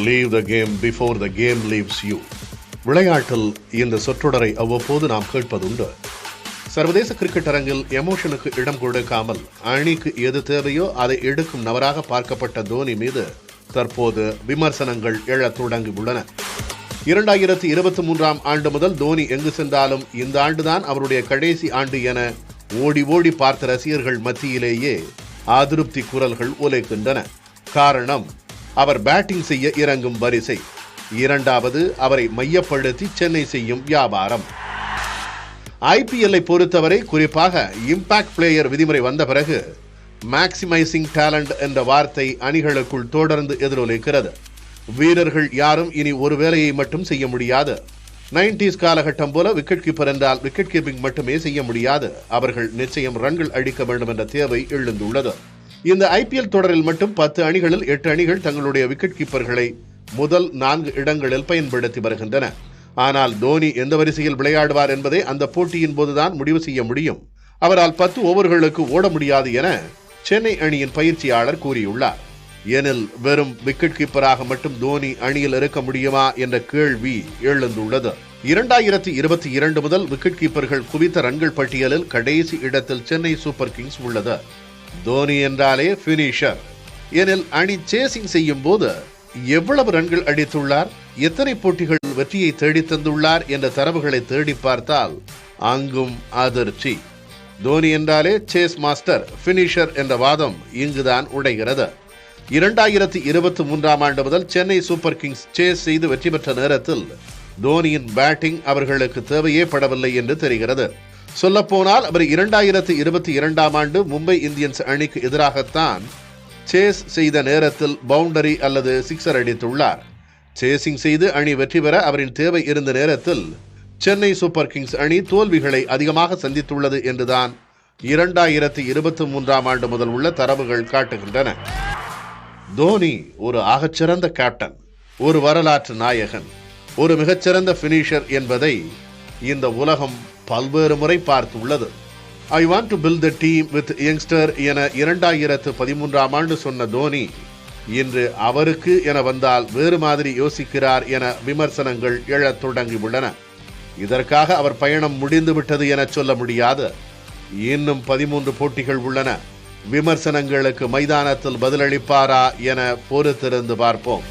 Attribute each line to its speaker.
Speaker 1: Leave the game before the game leaves you. விளையாட்டில் இந்த சொற்றொடரை அவ்வப்போது நாம் கேட்பதுண்டு. சர்வதேச கிரிக்கெட் அரங்கில் எமோஷனுக்கு இடம் கொடுக்காமல் அணிக்கு எது தேவையோ அதை எடுக்கும் நபராக பார்க்கப்பட்ட தோனி மீது தற்போது விமர்சனங்கள் எழத் தொடங்கியுள்ளன. 2023 ஆண்டு முதல் தோனி எங்கு சென்றாலும் இந்த ஆண்டுதான் அவருடைய கடைசி ஆண்டு என ஓடி ஓடி பார்த்த ரசிகர்கள் மத்தியிலேயே அதிருப்தி குரல்கள் ஒலிக்கின்றன. காரணம், அவர் பேட்டிங் செய்ய இறங்கும் வரிசை, இரண்டாவது அவரை மையப்படுத்தி சென்னை செய்யும் வியாபாரம். ஐபிஎல்லை பொறுத்தவரை, குறிப்பாக இம்பாக்ட் பிளேயர் விதிமுறை வந்த பிறகு மேக்சிமைசிங் டேலண்ட் என்ற வார்த்தை அணிகளுக்குள் தொடர்ந்து எதிரொலிக்கிறது. வீரர்கள் யாரும் இனி ஒரு வேலையை மட்டும் செய்ய முடியாது. 90s காலகட்டம் போல விக்கெட் கீப்பர் என்றால் விக்கெட் கீப்பிங் மட்டுமே செய்ய முடியாது, அவர்கள் நிச்சயம் ரன்கள் அடிக்க வேண்டும் என்ற தேவை எழுந்துள்ளது. இந்த ஐபிஎல் தொடரில் மட்டும் 10 அணிகளில் 8 அணிகள் தங்களுடைய விக்கெட் கீப்பர்களை முதல் 4 இடங்களில் பயன்படுத்தி வருகின்றன. ஆனால் தோனி எந்த வரிசையில் விளையாடுவார் என்பதை அந்த போட்டியின் போதுதான் முடிவு செய்ய முடியும். அவரால் 10 ஓவர்களுக்கு ஓட முடியாது என சென்னை அணியின் பயிற்சியாளர் கூறியுள்ளார். எனில் வெறும் விக்கெட் கீப்பராக மட்டும் தோனி அணியில் இருக்க முடியுமா என்ற கேள்வி எழுந்துள்ளது. 2022 முதல் விக்கெட் கீப்பர்கள் குவித்த ரன்கள் பட்டியலில் கடைசி இடத்தில் சென்னை சூப்பர் கிங்ஸ் உள்ளது. தோனி என்றாலே பினிஷர். எனில் அணி சேசிங் செய்யும் போது எவ்வளவு ரன்கள் அடித்துள்ளார், எத்தனை போட்டிகள் வெற்றியை தேடி தந்துள்ளார் என்ற தரவுகளை தேடி பார்த்தால் அங்கும் அதிர்ச்சி. தோனி என்றாலே சேஸ் மாஸ்டர், பினிஷர் என்ற வாதம் இங்குதான் உடைகிறது. 2023 ஆண்டு முதல் சென்னை சூப்பர் கிங்ஸ் சேஸ் செய்து வெற்றி பெற்ற நேரத்தில் தோனியின் பேட்டிங் அவர்களுக்கு தேவையே படவில்லை என்று தெரிகிறது. சொல்லப்போனால் அவர் 2022 ஆண்டு மும்பை இந்தியன்ஸ் அணிக்கு எதிராகத்தான் சேஸ் செய்த நேரத்தில் பவுண்டரி அல்லது சிக்ஸர் அடித்துள்ளார். சேசிங் செய்து அணி வெற்றி பெற அவரின் தேவை இருந்த நேரத்தில் சென்னை சூப்பர் கிங்ஸ் அணி தோல்விகளை அதிகமாக சந்தித்துள்ளது என்றுதான் 2023 ஆண்டு முதல் உள்ள தரவுகள் காட்டுகின்றன. தோனி ஒரு ஆகச்சிறந்த கேப்டன், ஒரு வரலாற்று நாயகன், ஒரு மிகச்சிறந்த பினிஷர் என்பதை இந்த உலகம் பல்வேறு முறை பார்த்துள்ளது. I want to build the team with youngster என 2013 ஆண்டு சொன்ன தோனி இன்று அவருக்கு என வந்தால் வேறு மாதிரி யோசிக்கிறார் என விமர்சனங்கள் எழத் தொடங்கியுள்ளன. இதற்காக அவர் பயணம் முடிந்துவிட்டது என சொல்ல முடியாது. இன்னும் 13 போட்டிகள் உள்ளன. விமர்சனங்களுக்கு மைதானத்தில் பதிலளிப்பாரா என பொறுத்திருந்து பார்ப்போம்.